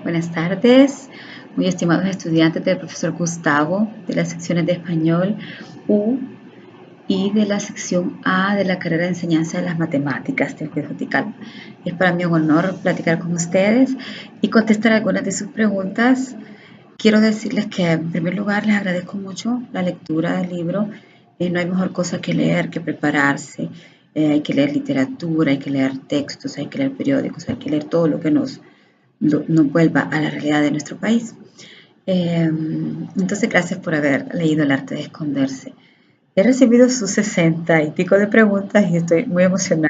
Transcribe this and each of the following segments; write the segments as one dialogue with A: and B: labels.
A: Buenas tardes, muy estimados estudiantes del profesor Gustavo de las secciones de Español U y de la sección A de la carrera de Enseñanza de las Matemáticas del juez vertical. Es para mí un honor platicar con ustedes y contestar algunas de sus preguntas. Quiero decirles que en primer lugar les agradezco mucho la lectura del libro. No hay mejor cosa que leer, que prepararse. Hay que leer literatura, hay que leer textos, hay que leer periódicos, hay que leer todo lo que nos vuelva a la realidad de nuestro país. Entonces, gracias por haber leído El arte de esconderse. He recibido sus 60 y pico de preguntas y estoy muy emocionada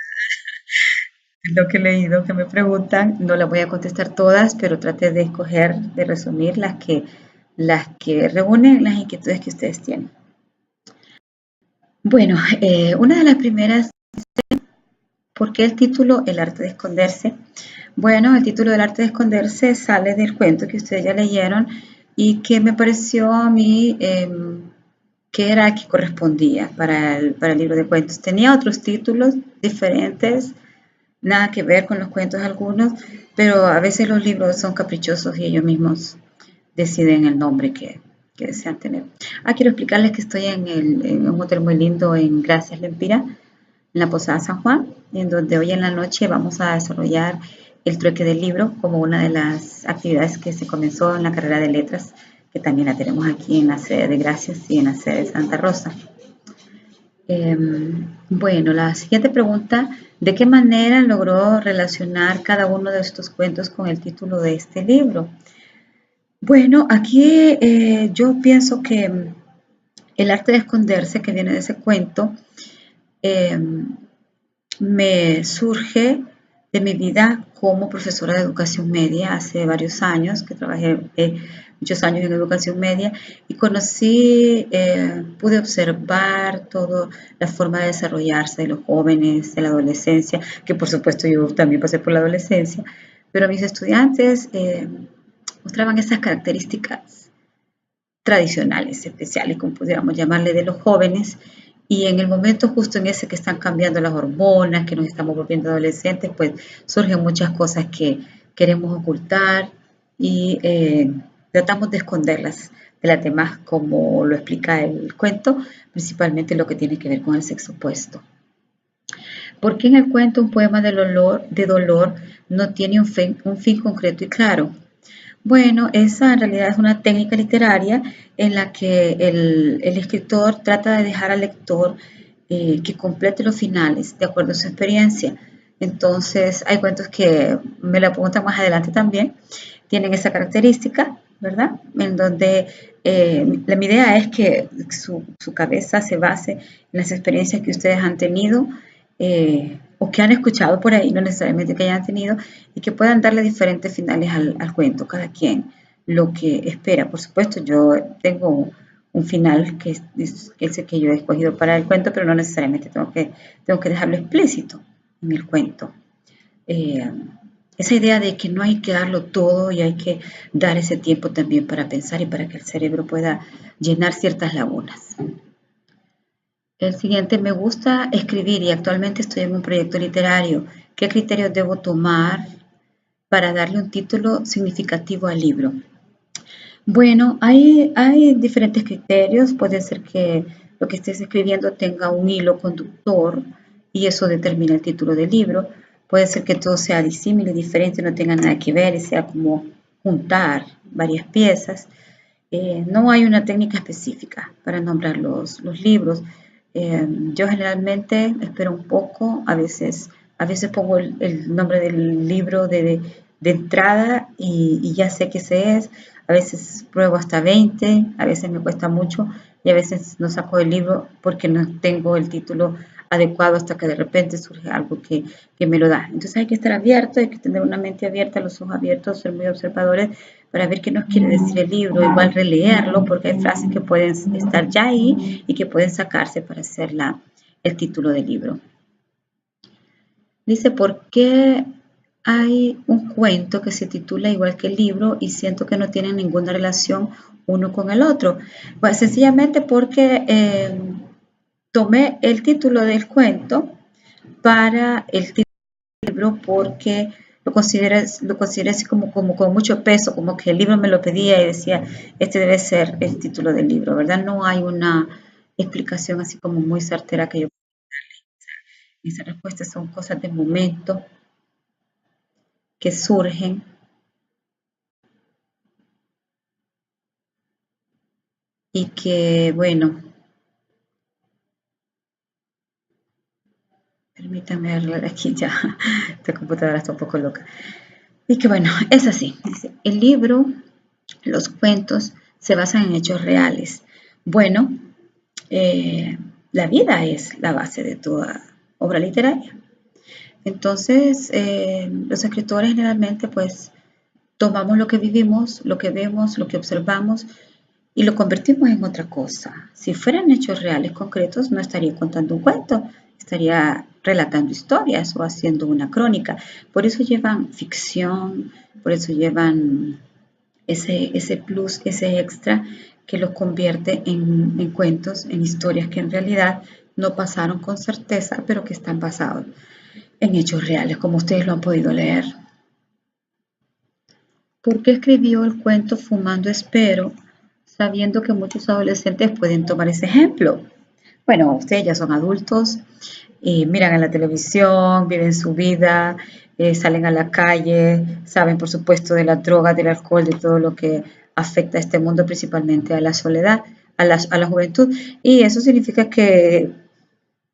A: de lo que he leído, que me preguntan. No las voy a contestar todas, pero traté de escoger, de resumir las que reúnen las inquietudes que ustedes tienen. Bueno, una de las primeras, ¿por qué el título El arte de esconderse? Bueno, el título del arte de esconderse sale del cuento que ustedes ya leyeron y que me pareció a mí que era el que correspondía para el libro de cuentos. Tenía otros títulos diferentes, nada que ver con los cuentos algunos, pero a veces los libros son caprichosos y ellos mismos deciden el nombre que desean tener. Quiero explicarles que estoy en un hotel muy lindo en Gracias Lempira, en la Posada San Juan, en donde hoy en la noche vamos a desarrollar el trueque del libro como una de las actividades que se comenzó en la carrera de letras, que también la tenemos aquí en la sede de Gracias y en la sede de Santa Rosa. Bueno, la siguiente pregunta, ¿de qué manera logró relacionar cada uno de estos cuentos con el título de este libro? Bueno, aquí yo pienso que el arte de esconderse, que viene de ese cuento, eh, me surge de mi vida como profesora de educación media hace varios años, que trabajé muchos años en educación media y conocí, pude observar toda la forma de desarrollarse de los jóvenes, de la adolescencia, que por supuesto yo también pasé por la adolescencia, pero mis estudiantes mostraban esas características tradicionales, especiales, como pudiéramos llamarle, de los jóvenes. Y en el momento justo en ese que están cambiando las hormonas, que nos estamos volviendo adolescentes, pues surgen muchas cosas que queremos ocultar y tratamos de esconderlas de las demás, como lo explica el cuento, principalmente lo que tiene que ver con el sexo opuesto. ¿Por qué en el cuento un poema de dolor no tiene un fin concreto y claro? Bueno, esa en realidad es una técnica literaria en la que el escritor trata de dejar al lector que complete los finales de acuerdo a su experiencia. Entonces, hay cuentos que me la preguntan más adelante también, tienen esa característica, ¿verdad? En donde mi idea es que su cabeza se base en las experiencias que ustedes han tenido o que han escuchado por ahí, no necesariamente que hayan tenido, y que puedan darle diferentes finales al cuento, cada quien lo que espera. Por supuesto, yo tengo un final que es el que yo he escogido para el cuento, pero no necesariamente tengo que dejarlo explícito en el cuento. Eh, esa idea de que no hay que darlo todo y hay que dar ese tiempo también para pensar y para que el cerebro pueda llenar ciertas lagunas. El siguiente, me gusta escribir y actualmente estoy en un proyecto literario. ¿Qué criterios debo tomar para darle un título significativo al libro? Bueno, hay diferentes criterios. Puede ser que lo que estés escribiendo tenga un hilo conductor y eso determina el título del libro. Puede ser que todo sea disímil y diferente, no tenga nada que ver y sea como juntar varias piezas. No hay una técnica específica para nombrar los libros. Yo generalmente espero un poco, a veces pongo el nombre del libro de entrada y ya sé que ese es. A veces pruebo hasta 20, a veces me cuesta mucho y a veces no saco el libro porque no tengo el título adecuado hasta que de repente surge algo que me lo da. Entonces hay que estar abierto, hay que tener una mente abierta, los ojos abiertos, ser muy observadores para ver qué nos quiere decir el libro, igual releerlo porque hay frases que pueden estar ya ahí y que pueden sacarse para hacer el título del libro. Dice, ¿por qué hay un cuento que se titula igual que el libro y siento que no tienen ninguna relación uno con el otro? Pues sencillamente porque tomé el título del cuento para el título del libro porque lo consideré así como con mucho peso, como que el libro me lo pedía y decía, este debe ser el título del libro, ¿verdad? No hay una explicación así como muy certera que yo. Esas respuestas son cosas de momento que surgen y que, bueno, permítanme hablar aquí ya, esta computadora está un poco loca. Y que bueno, es así. Dice, el libro, los cuentos se basan en hechos reales. Bueno, la vida es la base de toda obra literaria. Entonces, los escritores generalmente pues tomamos lo que vivimos, lo que vemos, lo que observamos y lo convertimos en otra cosa. Si fueran hechos reales concretos, no estaría contando un cuento, estaría relatando historias o haciendo una crónica. Por eso llevan ficción, por eso llevan ese plus, ese extra que los convierte en cuentos, en historias que en realidad no pasaron con certeza, pero que están basados en hechos reales, como ustedes lo han podido leer. ¿Por qué escribió el cuento Fumando Espero, sabiendo que muchos adolescentes pueden tomar ese ejemplo? Bueno, ustedes ya son adultos, miran en la televisión, viven su vida, salen a la calle, saben por supuesto de la droga, del alcohol, de todo lo que afecta a este mundo, principalmente a la soledad, a la juventud. Y eso significa que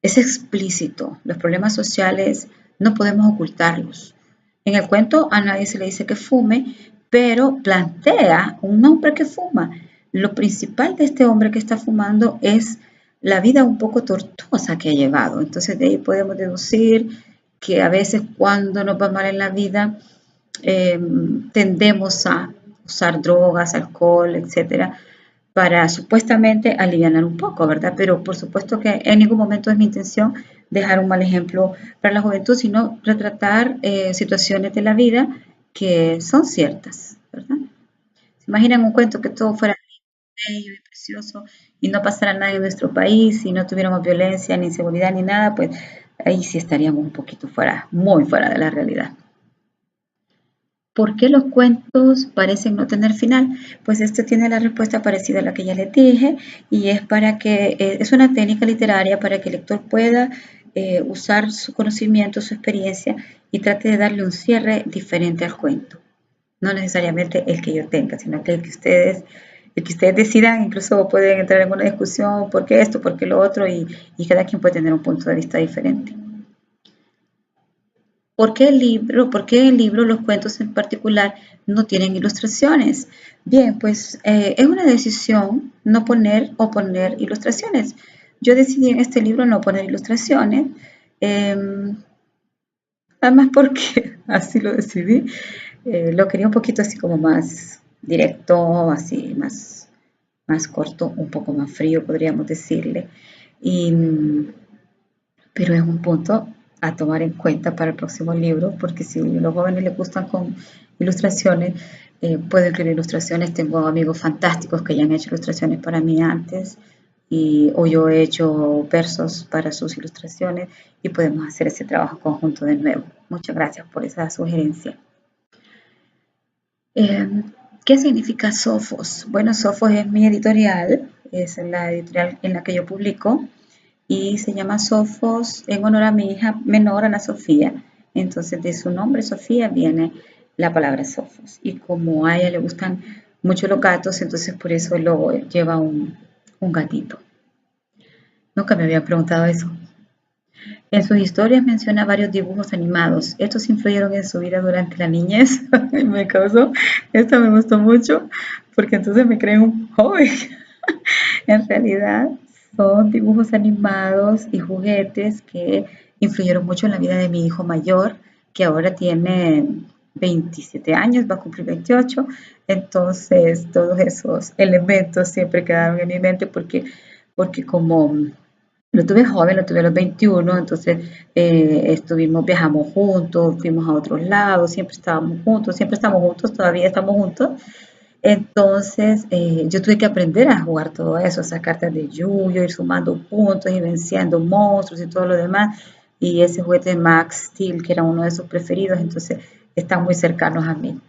A: es explícito. Los problemas sociales no podemos ocultarlos. En el cuento a nadie se le dice que fume, pero plantea un hombre que fuma. Lo principal de este hombre que está fumando es la vida un poco tortuosa que ha llevado. Entonces de ahí podemos deducir que a veces cuando nos va mal en la vida eh, tendemos a usar drogas, alcohol, etcétera, para supuestamente aliviar un poco, ¿verdad? Pero por supuesto que en ningún momento es mi intención dejar un mal ejemplo para la juventud, sino retratar situaciones de la vida que son ciertas, ¿verdad? ¿Se imaginan un cuento que todo fuera bello y precioso y no pasara nada en nuestro país y no tuviéramos violencia, ni inseguridad, ni nada? Pues ahí sí estaríamos un poquito fuera, muy fuera de la realidad. ¿Por qué los cuentos parecen no tener final? Pues esto tiene la respuesta parecida a la que ya les dije y es para que es una técnica literaria para que el lector pueda usar su conocimiento, su experiencia y trate de darle un cierre diferente al cuento. No necesariamente el que yo tenga, sino que el que ustedes decidan, incluso pueden entrar en una discusión, ¿por qué esto, por qué lo otro? Y cada quien puede tener un punto de vista diferente. ¿Por qué el libro, los cuentos en particular, no tienen ilustraciones? Bien, pues es una decisión no poner o poner ilustraciones. Yo decidí en este libro no poner ilustraciones, eh, además porque así lo decidí. Lo quería un poquito así como más directo, así más corto, un poco más frío, podríamos decirle. Y, pero es un punto a tomar en cuenta para el próximo libro, porque si los jóvenes les gustan con ilustraciones, puedo incluir ilustraciones. Tengo amigos fantásticos que ya han hecho ilustraciones para mí antes, o yo he hecho versos para sus ilustraciones y podemos hacer ese trabajo conjunto de nuevo. Muchas gracias por esa sugerencia. Eh, ¿Qué significa Sofos? Bueno, Sofos es mi editorial, es la editorial en la que yo publico y se llama Sofos en honor a mi hija menor, Ana Sofía. Entonces, de su nombre, Sofía, viene la palabra Sofos. Y como a ella le gustan mucho los gatos, entonces por eso lo lleva un gatito. Nunca me había preguntado eso. En sus historias menciona varios dibujos animados. Estos influyeron en su vida durante la niñez. Me causó, esto me gustó mucho, porque entonces me creen un joven. En realidad son dibujos animados y juguetes que influyeron mucho en la vida de mi hijo mayor, que ahora tiene 27 años, va a cumplir 28. Entonces todos esos elementos siempre quedaron en mi mente porque como lo tuve joven, lo tuve a los 21, entonces viajamos juntos, fuimos a otros lados, siempre estamos juntos, todavía estamos juntos. Entonces, yo tuve que aprender a jugar todo eso, esas cartas de Yu-Gi-Oh, ir sumando puntos y venciendo monstruos y todo lo demás. Y ese juguete de Max Steel, que era uno de sus preferidos, entonces están muy cercanos a mí.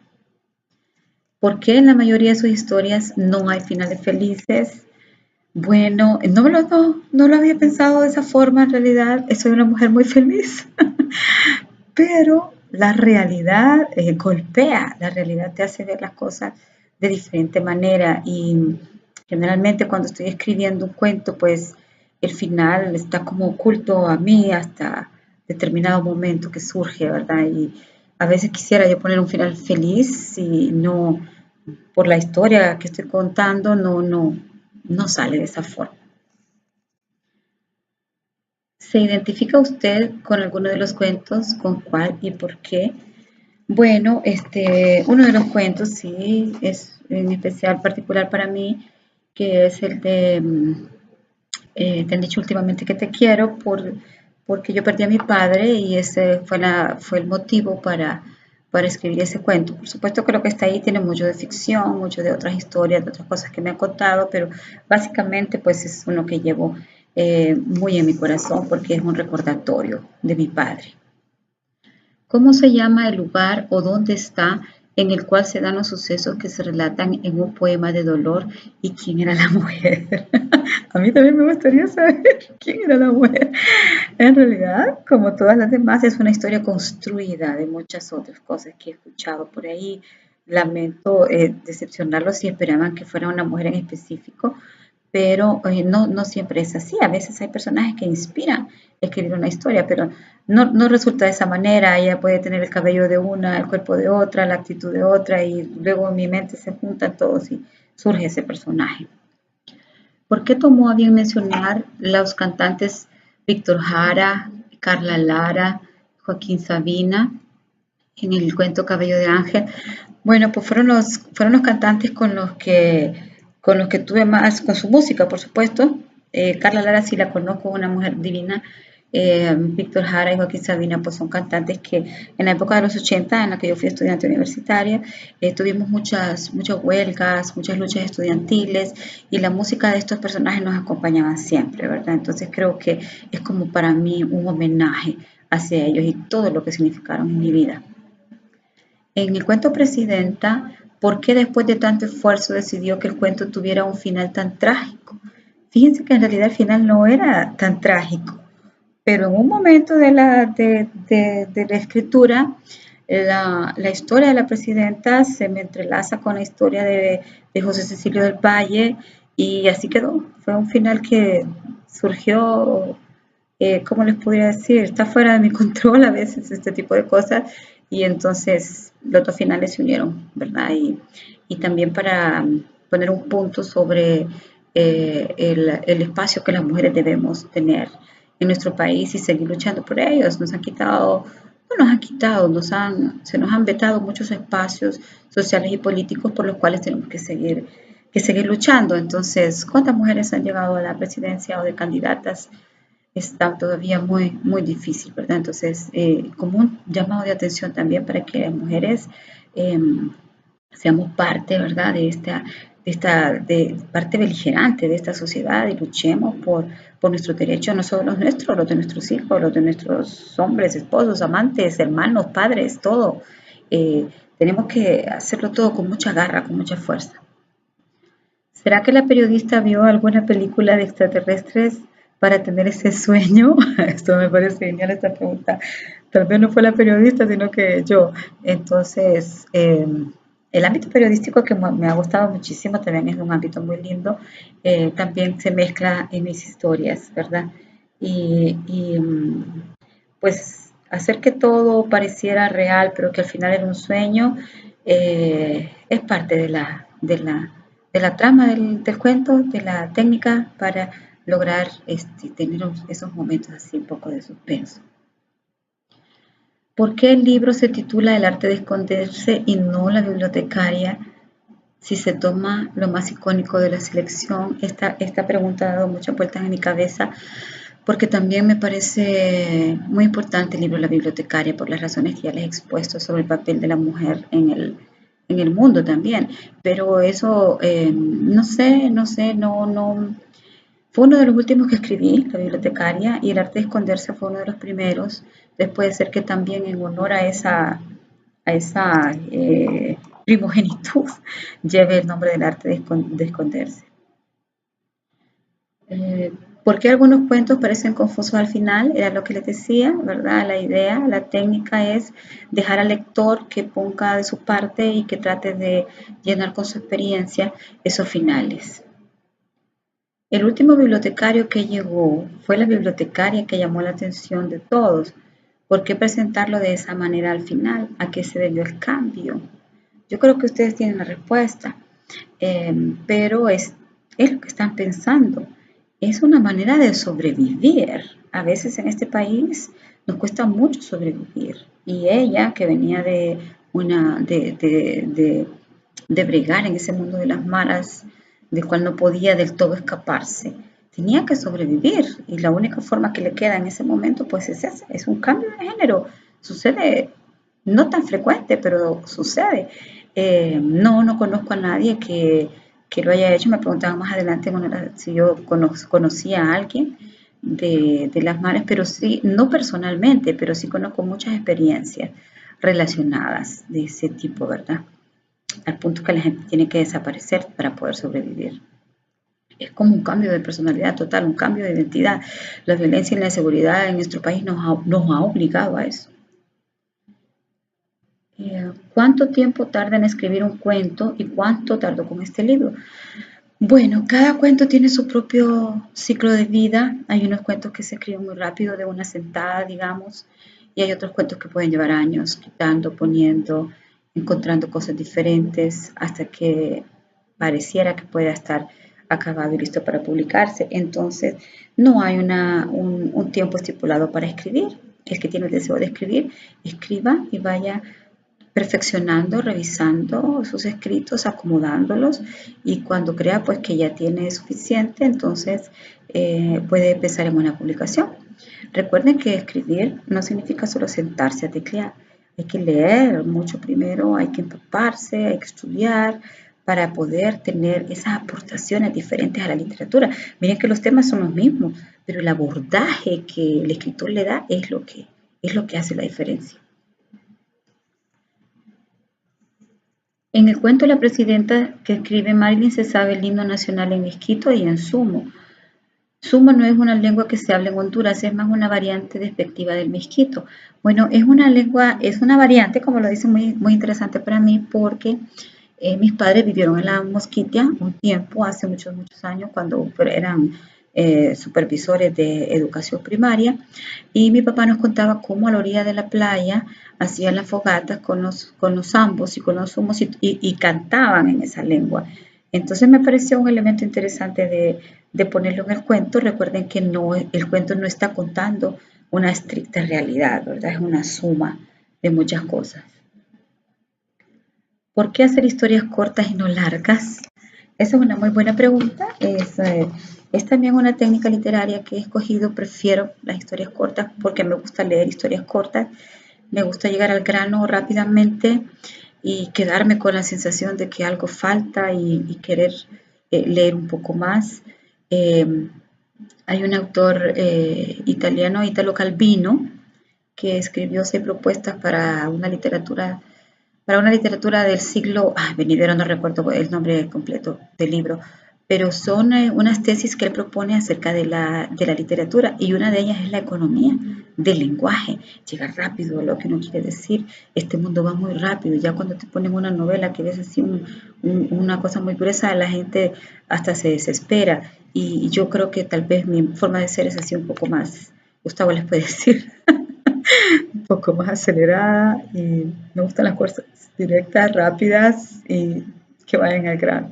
A: ¿Por qué en la mayoría de sus historias no hay finales felices? Bueno, no lo había pensado de esa forma en realidad. Soy una mujer muy feliz, pero la realidad golpea, la realidad te hace ver las cosas de diferente manera y generalmente cuando estoy escribiendo un cuento, pues el final está como oculto a mí hasta determinado momento que surge, ¿verdad? Y a veces quisiera yo poner un final feliz y no, por la historia que estoy contando, no sale de esa forma. ¿Se identifica usted con alguno de los cuentos? ¿Con cuál y por qué? Bueno, uno de los cuentos sí es en especial particular para mí, que es el de Te han dicho últimamente que te quiero porque yo perdí a mi padre y ese fue el motivo para escribir ese cuento. Por supuesto que lo que está ahí tiene mucho de ficción, mucho de otras historias, de otras cosas que me han contado, pero básicamente pues es uno que llevo muy en mi corazón porque es un recordatorio de mi padre. ¿Cómo se llama el lugar o dónde está en el cual se dan los sucesos que se relatan en un poema de dolor y quién era la mujer? A mí también me gustaría saber quién era la mujer. En realidad, como todas las demás, es una historia construida de muchas otras cosas que he escuchado por ahí. Lamento decepcionarlos si esperaban que fuera una mujer en específico, pero no siempre es así. A veces hay personajes que inspiran escribir una historia, pero no resulta de esa manera. Ella puede tener el cabello de una, el cuerpo de otra, la actitud de otra, y luego en mi mente se juntan todos y surge ese personaje. ¿Por qué tomó a bien mencionar los cantantes Víctor Jara, Carla Lara, Joaquín Sabina en el cuento Cabello de Ángel? Bueno, pues fueron los cantantes con los que tuve más, con su música, por supuesto. Carla Lara sí la conozco, una mujer divina. Víctor Jara y Joaquín Sabina, pues son cantantes que en la época de los 80, en la que yo fui estudiante universitaria, tuvimos muchas huelgas, muchas luchas estudiantiles y la música de estos personajes nos acompañaba siempre, ¿verdad? Entonces creo que es como para mí un homenaje hacia ellos y todo lo que significaron en mi vida. En el cuento Presidenta, ¿por qué después de tanto esfuerzo decidió que el cuento tuviera un final tan trágico? Fíjense que en realidad el final no era tan trágico, pero en un momento de la escritura, la historia de la presidenta se me entrelaza con la historia de José Cecilio del Valle y así quedó. Fue un final que surgió, ¿cómo les podría decir? Está fuera de mi control a veces este tipo de cosas y entonces los dos finales se unieron, ¿verdad? Y también para poner un punto sobre el espacio que las mujeres debemos tener en nuestro país y seguir luchando por ellos. Nos han quitado, no nos han quitado, se nos han vetado muchos espacios sociales y políticos por los cuales tenemos que seguir luchando. Entonces, ¿cuántas mujeres han llegado a la presidencia o de candidatas? Está todavía muy difícil, ¿verdad? Entonces, como un llamado de atención también para que las mujeres eh, seamos parte, ¿verdad? De parte beligerante de esta sociedad y luchemos por nuestros derechos, no solo los nuestros, los de nuestros hijos, los de nuestros hombres, esposos, amantes, hermanos, padres, todo. Tenemos que hacerlo todo con mucha garra, con mucha fuerza. ¿Será que la periodista vio alguna película de extraterrestres para tener ese sueño? Esto me parece genial esta pregunta. Tal vez no fue la periodista, sino que yo. Entonces, el ámbito periodístico que me ha gustado muchísimo también es un ámbito muy lindo. También se mezcla en mis historias, ¿verdad? Pues hacer que todo pareciera real, pero que al final era un sueño, es parte de la trama del cuento, de la técnica para lograr tener esos momentos así un poco de suspenso. ¿Por qué el libro se titula El arte de esconderse y no La bibliotecaria? Si se toma lo más icónico de la selección, esta pregunta ha dado muchas vueltas en mi cabeza porque también me parece muy importante el libro La bibliotecaria por las razones que ya les he expuesto sobre el papel de la mujer en el mundo también. Pero eso, no. Fue uno de los últimos que escribí, La bibliotecaria, y El arte de esconderse fue uno de los primeros. Después de ser que también en honor a esa primogenitud lleve el nombre del arte de esconderse. ¿Por qué algunos cuentos parecen confusos al final? Era lo que les decía, ¿verdad? La idea, la técnica es dejar al lector que ponga de su parte y que trate de llenar con su experiencia esos finales. El último bibliotecario que llegó fue la bibliotecaria que llamó la atención de todos. ¿Por qué presentarlo de esa manera al final? ¿A qué se debió el cambio? Yo creo que ustedes tienen la respuesta, pero es lo que están pensando. Es una manera de sobrevivir. A veces en este país nos cuesta mucho sobrevivir. Y ella, que venía de bregar en ese mundo de las malas, del cual no podía del todo escaparse, tenía que sobrevivir. Y la única forma que le queda en ese momento, pues es esa, es un cambio de género. Sucede, no tan frecuente, pero sucede. No conozco a nadie que lo haya hecho. Me preguntaban más adelante si yo conocía a alguien de las mares, pero sí, no personalmente, pero sí conozco muchas experiencias relacionadas de ese tipo, ¿verdad? Al punto que la gente tiene que desaparecer para poder sobrevivir. Es como un cambio de personalidad total, un cambio de identidad. La violencia y la inseguridad en nuestro país nos ha obligado a eso. ¿Cuánto tiempo tarda en escribir un cuento y cuánto tardó con este libro? Bueno, cada cuento tiene su propio ciclo de vida. Hay unos cuentos que se escriben muy rápido, de una sentada, digamos, y hay otros cuentos que pueden llevar años, quitando, poniendo, encontrando cosas diferentes, hasta que pareciera que pueda estar acabado y listo para publicarse. Entonces, no hay un tiempo estipulado para escribir. El que tiene el deseo de escribir, escriba y vaya perfeccionando, revisando sus escritos, acomodándolos, y cuando crea pues que ya tiene suficiente, entonces puede empezar en una publicación. Recuerden que escribir no significa solo sentarse a teclear. Hay que leer mucho primero, hay que empaparse, hay que estudiar para poder tener esas aportaciones diferentes a la literatura. Miren que los temas son los mismos, pero el abordaje que el escritor le da es lo que hace la diferencia. En el cuento La presidenta que escribe Marilyn se sabe el himno nacional en misquito y en sumo. Sumo no es una lengua que se habla en Honduras, es más una variante despectiva del misquito. Bueno, es una variante, como lo dice, muy, muy interesante para mí, porque mis padres vivieron en la Mosquitia un tiempo, hace muchos, muchos años, cuando eran supervisores de educación primaria, y mi papá nos contaba cómo a la orilla de la playa hacían las fogatas con los zambos y con los humos y cantaban en esa lengua. Entonces me pareció un elemento interesante de ponerlo en el cuento. Recuerden que el cuento no está contando una estricta realidad, ¿verdad? Es una suma de muchas cosas. ¿Por qué hacer historias cortas y no largas? Esa es una muy buena pregunta. Es también una técnica literaria que he escogido. Prefiero las historias cortas porque me gusta leer historias cortas. Me gusta llegar al grano rápidamente y quedarme con la sensación de que algo falta y querer leer un poco más. Hay un autor italiano, Italo Calvino, que escribió 6 propuestas para una literatura del siglo venidero, no recuerdo el nombre completo del libro, pero son unas tesis que él propone acerca de la literatura, y una de ellas es la economía del lenguaje, llegar rápido a lo que uno quiere decir. Este mundo va muy rápido, ya cuando te ponen una novela que ves así una cosa muy gruesa, la gente hasta se desespera, y yo creo que tal vez mi forma de ser es así un poco más, Gustavo les puede decir, un poco más acelerada, y me gustan las cosas directas, rápidas y que vayan al grano.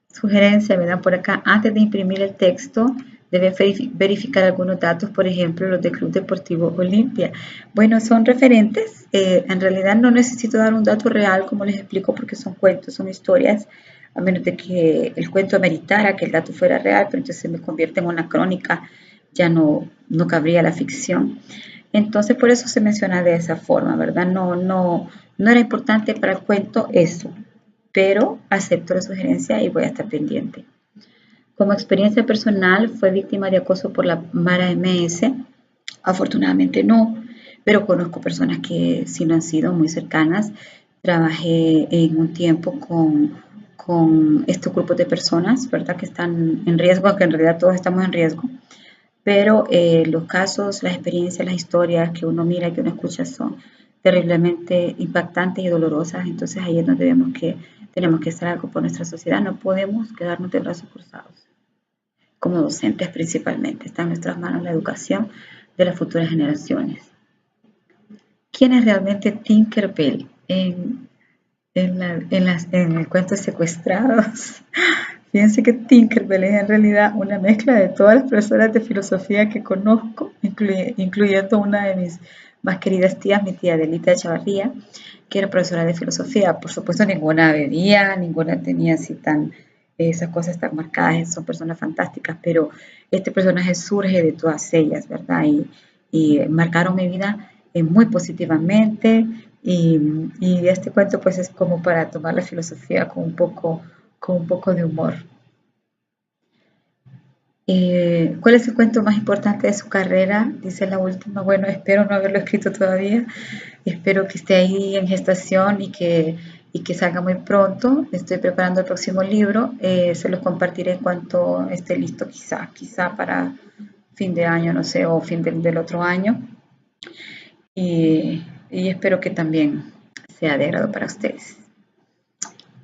A: Sugerencia, me dan por acá, antes de imprimir el texto, debe verificar algunos datos, por ejemplo, los del Club Deportivo Olimpia. Bueno, son referentes, en realidad no necesito dar un dato real, como les explico, porque son cuentos, son historias, a menos de que el cuento ameritara que el dato fuera real, pero entonces se me convierte en una crónica, ya no cabría la ficción. Entonces, por eso se menciona de esa forma, ¿verdad? No era importante para el cuento eso, pero acepto la sugerencia y voy a estar pendiente. Como experiencia personal, ¿fue víctima de acoso por la Mara MS? Afortunadamente no, pero conozco personas que sí lo han sido muy cercanas. Trabajé en un tiempo con estos grupos de personas, ¿verdad? Que están en riesgo, aunque en realidad todos estamos en riesgo, pero los casos, las experiencias, las historias que uno mira y que uno escucha son terriblemente impactantes y dolorosas. Entonces ahí es donde tenemos que hacer algo por nuestra sociedad. No podemos quedarnos de brazos cruzados, como docentes principalmente. Está en nuestras manos la educación de las futuras generaciones. ¿Quién es realmente Tinkerbell en el cuento Secuestrados? Fíjense que Tinkerbell es en realidad una mezcla de todas las profesoras de filosofía que conozco, incluyendo una de mis más queridas tías, mi tía Adelita Chavarría, que era profesora de filosofía. Por supuesto, ninguna bebía, ninguna tenía así esas cosas tan marcadas, son personas fantásticas, pero este personaje surge de todas ellas, ¿verdad? Y marcaron mi vida muy positivamente, y este cuento pues es como para tomar la filosofía con un poco de humor. ¿Cuál es el cuento más importante de su carrera? Dice la última. Bueno, espero no haberlo escrito todavía. Espero que esté ahí en gestación y que salga muy pronto. Estoy preparando el próximo libro. Se los compartiré en cuanto esté listo, quizá para fin de año, no sé, o fin del otro año. Y espero que también sea de agrado para ustedes.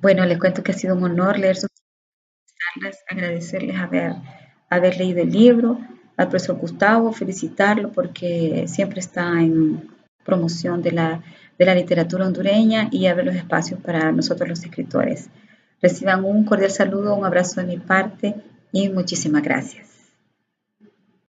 A: Bueno, les cuento que ha sido un honor leer sus charlas, agradecerles haber leído el libro, al profesor Gustavo, felicitarlo porque siempre está en promoción de la literatura hondureña y abre los espacios para nosotros los escritores. Reciban un cordial saludo, un abrazo de mi parte y muchísimas gracias.